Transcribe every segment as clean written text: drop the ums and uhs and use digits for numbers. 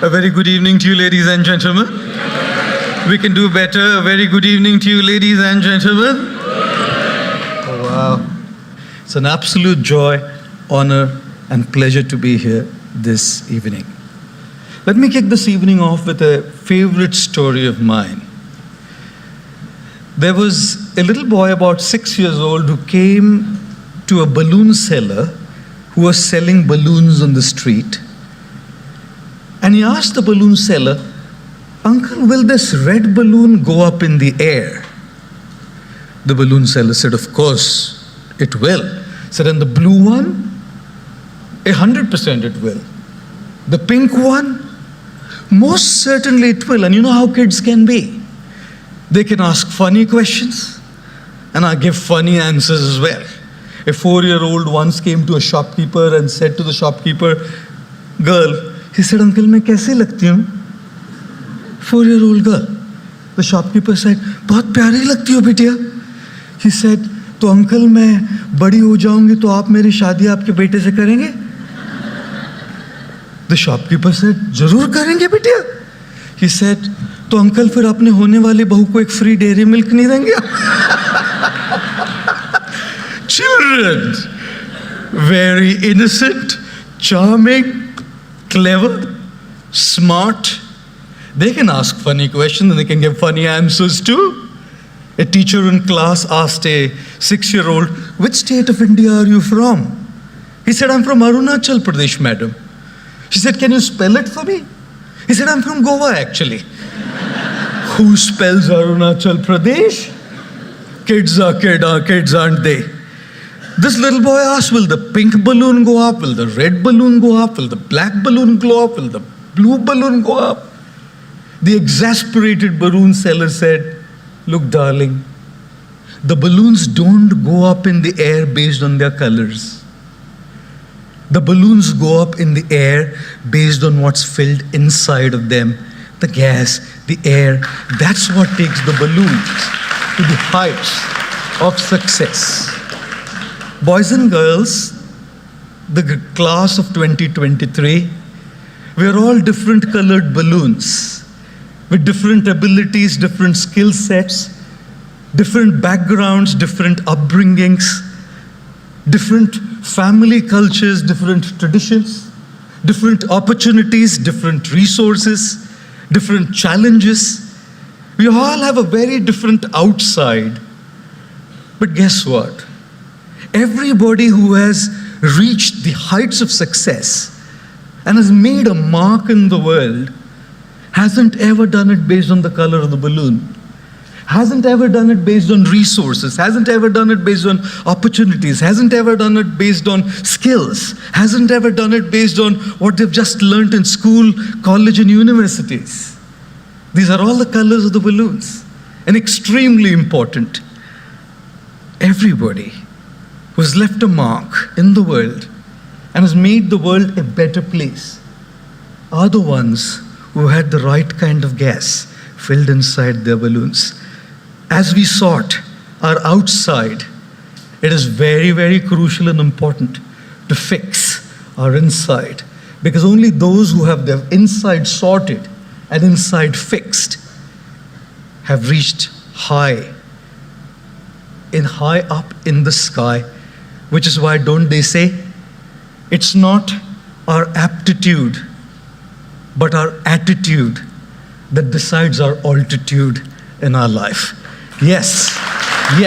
A very good evening to you, ladies and gentlemen. We can do better. A very good evening to you, ladies and gentlemen. Oh, wow. It's an absolute joy, honor, and pleasure to be here this evening. Let me kick this evening off with a favorite story of mine. There was a little boy about 6 years old who came to a balloon seller who was selling balloons on the street. And he asked the balloon seller, "Uncle, will this red balloon go up in the air?" The balloon seller said, "Of course, it will." He said, "And the blue one?" 100% it will. "The pink one?" "Most certainly it will." And you know how kids can be. They can ask funny questions, and I give funny answers as well. A 4-year-old once came to a shopkeeper and said to the shopkeeper, "Girl," he said, "Uncle, मैं कैसी लगती हूँ?" 4-year-old girl. The shopkeeper said, "बहुत प्यारी लगती हो बिटिया." He said, "तो अंकल मैं बड़ी हो जाऊंगी तो आप मेरी शादी आपके बेटे से करेंगे?" The shopkeeper said, "जरूर करेंगे बिटिया." He said, "तो अंकल फिर अपने होने वाली बहू को एक फ्री डेयरी मिल्क नहीं देंगे?" Children, very innocent, charming, clever, smart. They can ask funny questions and they can give funny answers too. A teacher in class asked a 6-year-old, "Which state of India are you from?" He said, "I'm from Arunachal Pradesh, madam." She said, "Can you spell it for me?" He said, "I'm from Goa, actually." Who spells Arunachal Pradesh? Kids are kids, aren't they? This little boy asked, "Will the pink balloon go up? Will the red balloon go up? Will the black balloon go up? Will the blue balloon go up?" The exasperated balloon seller said, "Look, darling, the balloons don't go up in the air based on their colors. The balloons go up in the air based on what's filled inside of them, the gas, the air. That's what takes the balloons to the heights of success." Boys and girls, the class of 2023, we are all different colored balloons with different abilities, different skill sets, different backgrounds, different upbringings, different family cultures, different traditions, different opportunities, different resources, different challenges. We all have a very different outside. But guess what? Everybody who has reached the heights of success and has made a mark in the world hasn't ever done it based on the color of the balloon, hasn't ever done it based on resources, hasn't ever done it based on opportunities, hasn't ever done it based on skills, hasn't ever done it based on what they've just learned in school, college, and universities. These are all the colors of the balloons, and extremely important. Everybody who has left a mark in the world and has made the world a better place are the ones who had the right kind of gas filled inside their balloons. As we sort our outside, it is very, very crucial and important to fix our inside, because only those who have their inside sorted and inside fixed have reached high up in the sky. Which is why, don't they say, it's not our aptitude, but our attitude that decides our altitude in our life. Yes, we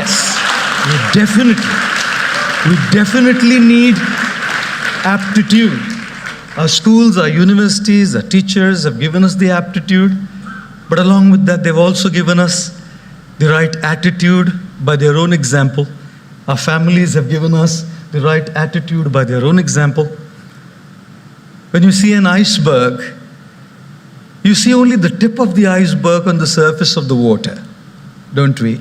definitely need aptitude. Our schools, our universities, our teachers have given us the aptitude, but along with that, they've also given us the right attitude by their own example. Our families have given us the right attitude by their own example. When you see an iceberg, you see only the tip of the iceberg on the surface of the water, don't we?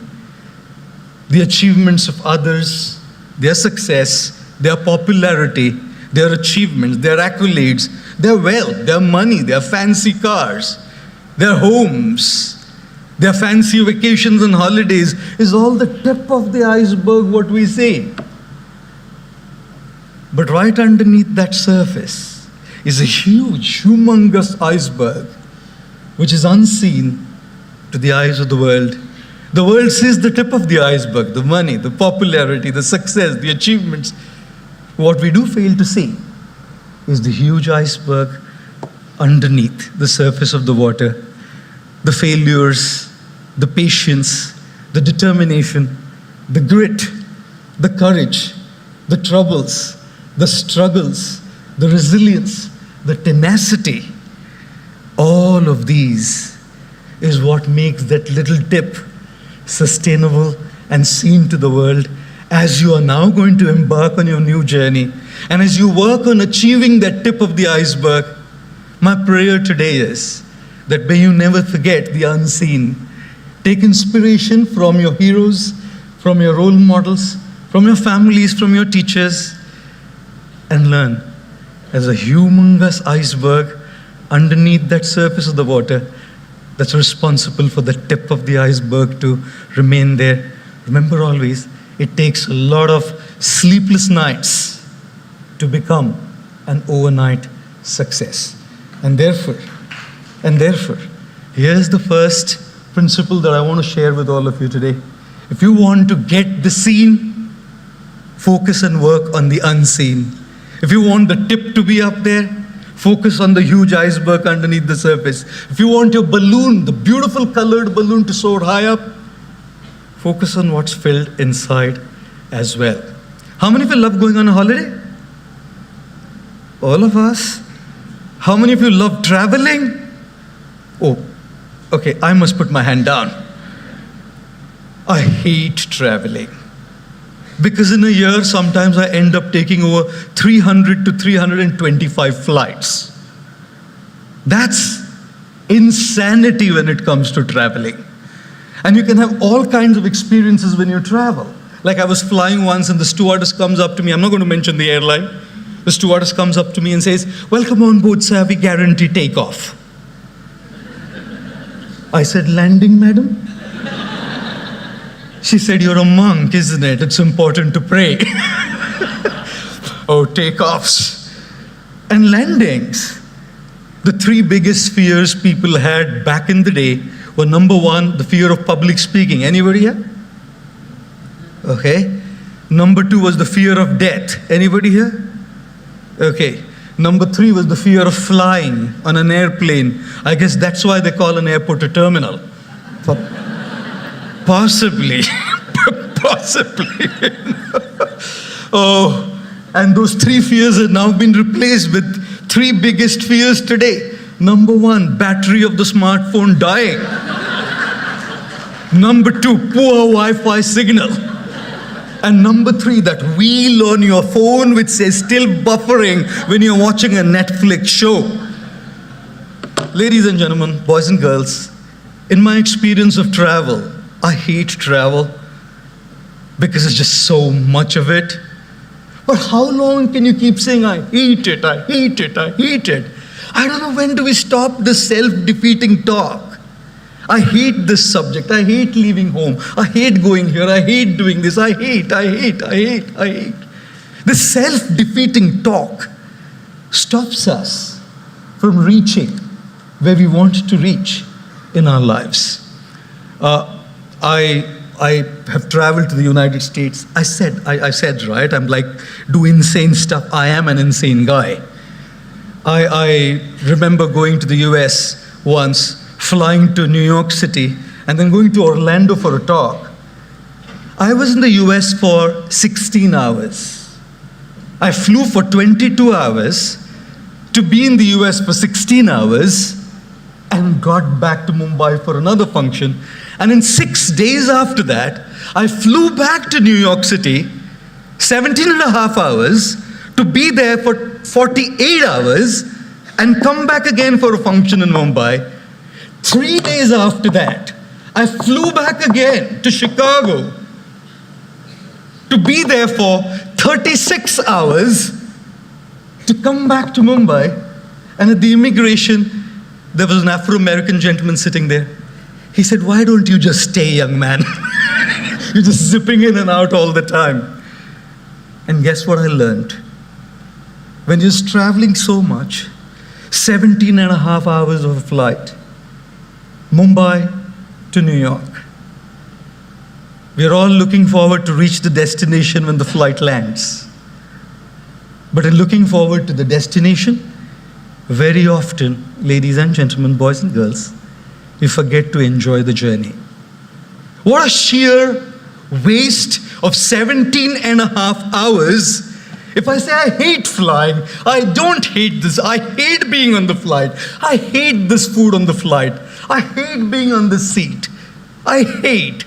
The achievements of others, their success, their popularity, their achievements, their accolades, their wealth, their money, their fancy cars, their homes, their fancy vacations and holidays is all the tip of the iceberg, what we say. But right underneath that surface is a huge, humongous iceberg which is unseen to the eyes of the world. The world sees the tip of the iceberg, the money, the popularity, the success, the achievements. What we do fail to see is the huge iceberg underneath the surface of the water, the failures, the patience, the determination, the grit, the courage, the troubles, the struggles, the resilience, the tenacity. All of these is what makes that little tip sustainable and seen to the world as you are now going to embark on your new journey. And as you work on achieving that tip of the iceberg, my prayer today is that may you never forget the unseen. Take inspiration from your heroes, from your role models, from your families, from your teachers, and learn. As a humongous iceberg underneath that surface of the water that's responsible for the tip of the iceberg to remain there. Remember always, it takes a lot of sleepless nights to become an overnight success. And therefore, here's the first principle that I want to share with all of you today. If you want to get the seen, focus and work on the unseen. If you want the tip to be up there, focus on the huge iceberg underneath the surface. If you want your balloon, the beautiful colored balloon, to soar high up, focus on what's filled inside as well. How many of you love going on a holiday? All of us? How many of you love traveling? Oh, okay, I must put my hand down. I hate traveling. Because in a year, sometimes I end up taking over 300 to 325 flights. That's insanity when it comes to traveling. And you can have all kinds of experiences when you travel. Like I was flying once and the stewardess comes up to me. I'm not going to mention the airline. The stewardess comes up to me and says, "Welcome on board, sir. We guarantee takeoff." I said, "Landing, madam?" She said, "You're a monk, isn't it? It's important to pray." Oh, takeoffs and landings. The three biggest fears people had back in the day were, number one, the fear of public speaking. Anybody here? Okay. Number two was the fear of death. Anybody here? Okay. Number three was the fear of flying on an airplane. I guess that's why they call an airport a terminal. Possibly. Possibly. Oh, and those three fears have now been replaced with three biggest fears today. Number one, battery of the smartphone dying. Number two, poor Wi-Fi signal. And number three, that wheel on your phone which says still buffering when you're watching a Netflix show. Ladies and gentlemen, boys and girls, in my experience of travel, I hate travel because it's just so much of it. But how long can you keep saying, "I hate it, I hate it, I hate it"? I don't know, when do we stop this self-defeating talk? I hate this subject, I hate leaving home, I hate going here, I hate doing this, I hate. This self-defeating talk stops us from reaching where we want to reach in our lives. I have traveled to the United States. I said, right, I'm like, do insane stuff. I am an insane guy. I remember going to the US once, flying to New York City, and then going to Orlando for a talk. I was in the US for 16 hours. I flew for 22 hours to be in the US for 16 hours and got back to Mumbai for another function. And in 6 days after that, I flew back to New York City, 17 and a half hours, to be there for 48 hours and come back again for a function in Mumbai. 3 days after that, I flew back again to Chicago to be there for 36 hours to come back to Mumbai. And at the immigration, there was an Afro-American gentleman sitting there. He said, "Why don't you just stay, young man? You're just zipping in and out all the time." And guess what I learned? when you're traveling so much, 17 and a half hours of flight, Mumbai to New York. We're all looking forward to reach the destination when the flight lands. But in looking forward to the destination, very often, ladies and gentlemen, boys and girls, we forget to enjoy the journey. What a sheer waste of 17 and a half hours. If I say I hate flying, I don't hate this. I hate being on the flight. I hate this food on the flight. I hate being on the seat. I hate.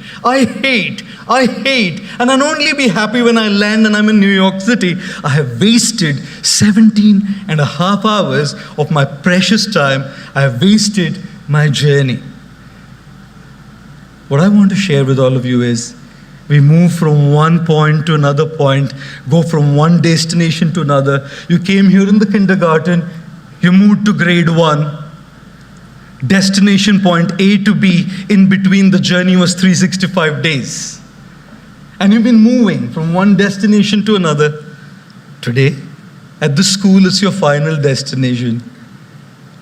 And I'll only be happy when I land and I'm in New York City. I have wasted 17 and a half hours of my precious time. I have wasted my journey. What I want to share with all of you is, we move from one point to another point, go from one destination to another. You came here in the kindergarten, you moved to grade 1. Destination point A to B, in between the journey was 365 days. And you've been moving from one destination to another. Today, at the school, it's your final destination.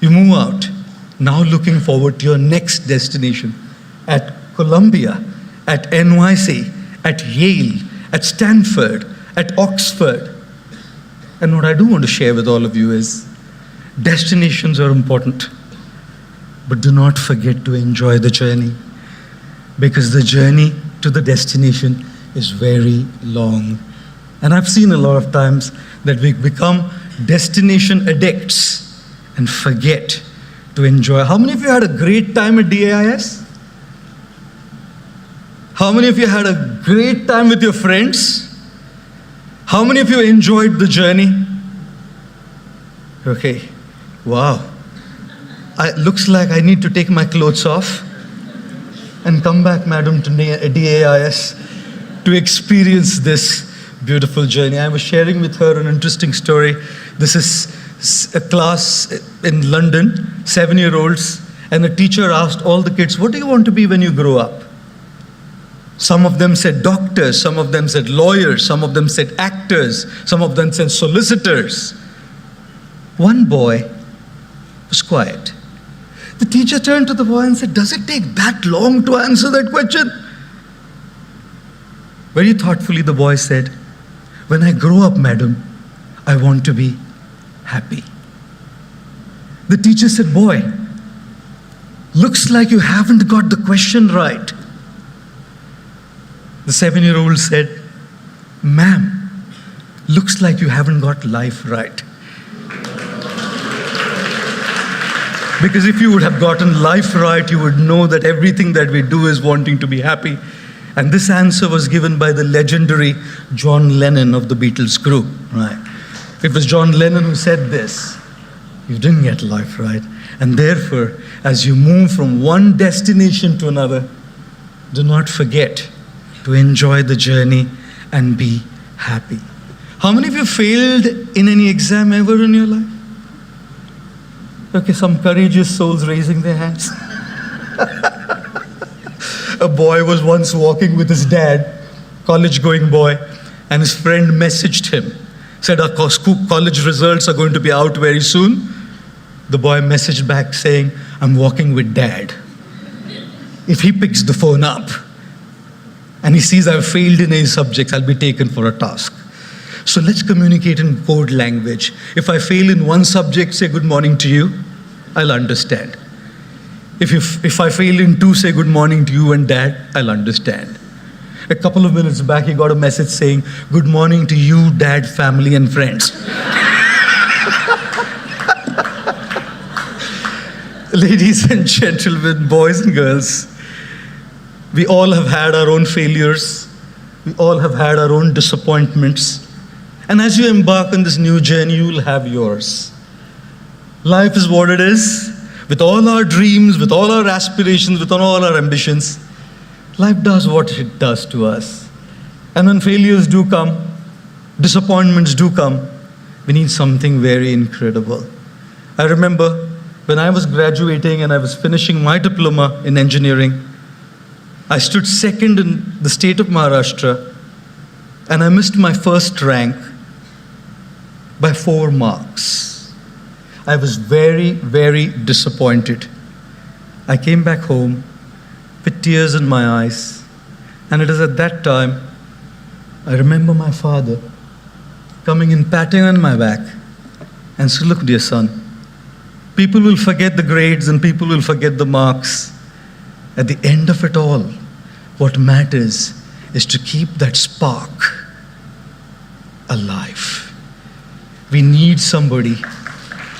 You move out, now looking forward to your next destination. At Columbia, at NYC, at Yale, at Stanford, at Oxford. And what I do want to share with all of you is, destinations are important, but do not forget to enjoy the journey, because the journey to the destination is very long. And I've seen a lot of times that we become destination addicts and forget to enjoy. How many of you had a great time at DAIS? How many of you had a great time with your friends? How many of you enjoyed the journey? Okay, wow. Looks like I need to take my clothes off and come back, madam, to DAIS to experience this beautiful journey. I was sharing with her an interesting story. This is a class in London, 7-year-olds, and a teacher asked all the kids, what do you want to be when you grow up? Some of them said doctors, some of them said lawyers, some of them said actors, some of them said solicitors. One boy was quiet. The teacher turned to the boy and said, does it take that long to answer that question? Very thoughtfully, the boy said, when I grow up, madam, I want to be happy. The teacher said, boy, looks like you haven't got the question right. The 7-year-old said, ma'am, looks like you haven't got life right. Because if you would have gotten life right, you would know that everything that we do is wanting to be happy. And this answer was given by the legendary John Lennon of the Beatles group. Right? It was John Lennon who said this. You didn't get life right. And therefore, as you move from one destination to another, do not forget to enjoy the journey and be happy. How many of you failed in any exam ever in your life? Okay, some courageous souls raising their hands. A boy was once walking with his dad, college-going boy, and his friend messaged him, said, our college results are going to be out very soon. The boy messaged back saying, I'm walking with dad. If he picks the phone up and he sees I've failed in any subjects, I'll be taken for a task. So let's communicate in code language. If I fail in one subject, say good morning to you, I'll understand. If I fail in 2, say good morning to you and dad, I'll understand. A couple of minutes back, he got a message saying, good morning to you, dad, family, and friends. Ladies and gentlemen, boys and girls, we all have had our own failures. We all have had our own disappointments. And as you embark on this new journey, you will have yours. Life is what it is. With all our dreams, with all our aspirations, with all our ambitions, life does what it does to us. And when failures do come, disappointments do come, we need something very incredible. I remember when I was graduating and I was finishing my diploma in engineering, I stood second in the state of Maharashtra and I missed my first rank. by 4 marks. I was very, very disappointed. I came back home with tears in my eyes, and it is at that time I remember my father coming and patting on my back and said, "Look, dear son, people will forget the grades and people will forget the marks. At the end of it all, what matters is to keep that spark alive. We need somebody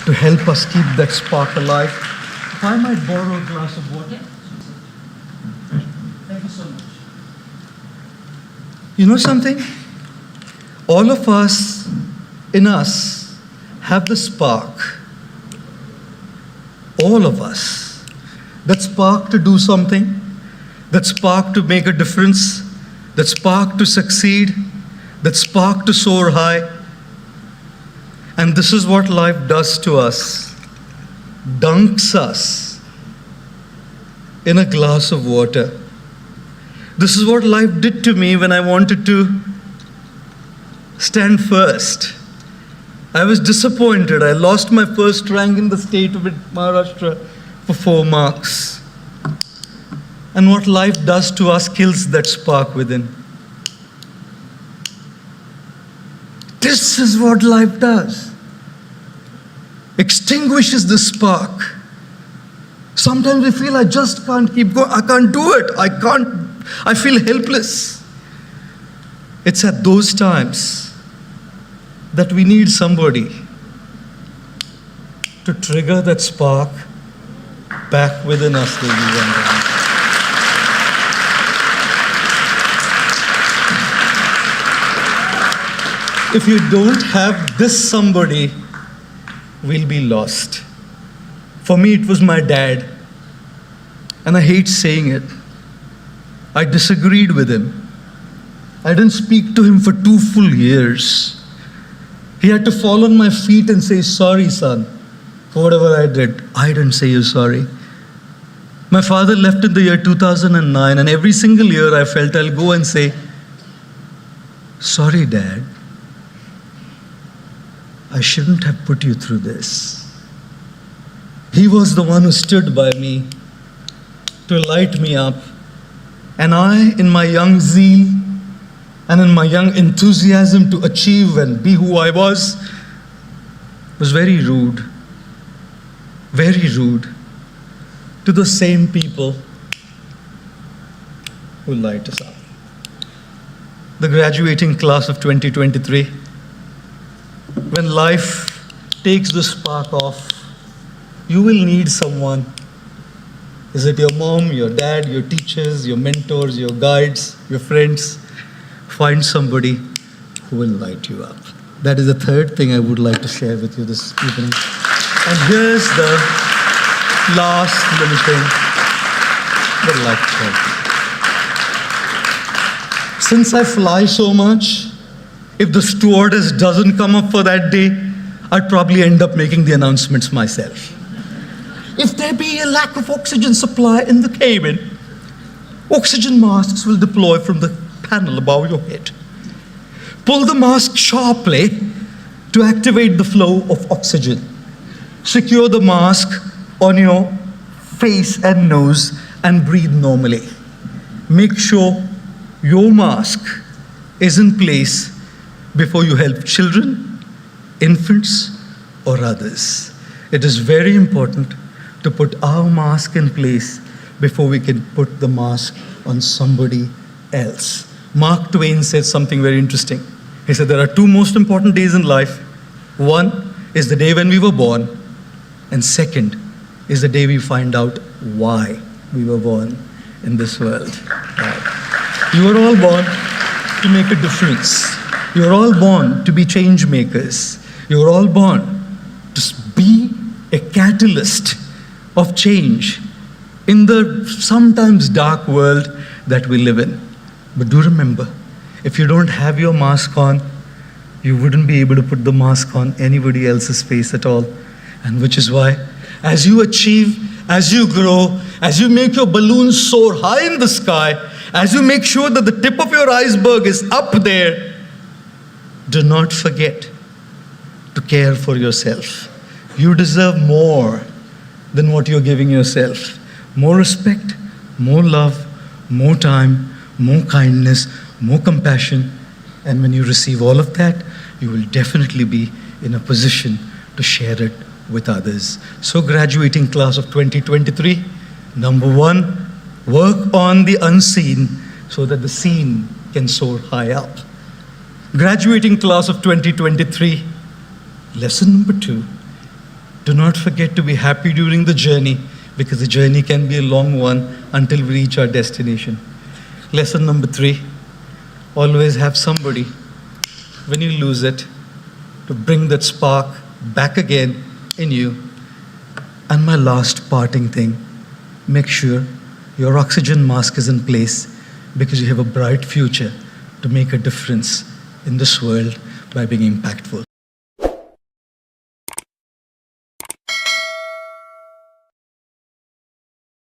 to help us keep that spark alive." If I might borrow a glass of water. Thank you so much. You know something? All of us, in us, have the spark. All of us. That spark to do something, that spark to make a difference, that spark to succeed, that spark to soar high. And this is what life does to us. Dunks us in a glass of water. This is what life did to me when I wanted to stand first. I was disappointed. I lost my first rank in the state of Maharashtra for 4 marks. And what life does to us kills that spark within. This is what life does. Extinguishes the spark. Sometimes we feel I just can't keep going. I can't do it. I feel helpless. It's at those times that we need somebody to trigger that spark back within us, ladies and gentlemen. If you don't have this somebody, we'll be lost. For me, it was my dad. And I hate saying it. I disagreed with him. I didn't speak to him for 2 full years. He had to fall on my feet and say, "Sorry, son, for whatever I did." I didn't say you're sorry. My father left in the year 2009, and every single year I felt I'll go and say, "Sorry, Dad. I shouldn't have put you through this." He was the one who stood by me to light me up. And I, in my young zeal and in my young enthusiasm to achieve and be who I was very rude to the same people who light us up. The graduating class of 2023, when life takes the spark off, you will need someone. Is it your mom, your dad, your teachers, your mentors, your guides, your friends? Find somebody who will light you up. That is the third thing I would like to share with you this evening. And here's the last little thing, the light bulb. Since I fly so much, if the stewardess doesn't come up for that day, I'd probably end up making the announcements myself. If there be a lack of oxygen supply in the cabin, oxygen masks will deploy from the panel above your head. Pull the mask sharply to activate the flow of oxygen. Secure the mask on your face and nose and breathe normally. Make sure your mask is in place before you help children, infants, or others. It is very important to put our mask in place before we can put the mask on somebody else. Mark Twain said something very interesting. He said there are 2 most important days in life. One is the day when we were born, and second is the day we find out why we were born in this world. Right. You were all born to make a difference. You were all born to be change makers. You were all born to be a catalyst of change in the sometimes dark world that we live in. But do remember, if you don't have your mask on, you wouldn't be able to put the mask on anybody else's face at all. And which is why, as you achieve, as you grow, as you make your balloon soar high in the sky, as you make sure that the tip of your iceberg is up there, do not forget to care for yourself. You deserve more than what you're giving yourself. More respect, more love, more time, more kindness, more compassion. And when you receive all of that, you will definitely be in a position to share it with others. So graduating class of 2023, number one, work on the unseen so that the seen can soar high up. Graduating class of 2023, lesson number two, do not forget to be happy during the journey, because the journey can be a long one until we reach our destination. Lesson number three, always have somebody, when you lose it, to bring that spark back again in you. And my last parting thing, make sure your oxygen mask is in place, because you have a bright future to make a difference in this world by being impactful.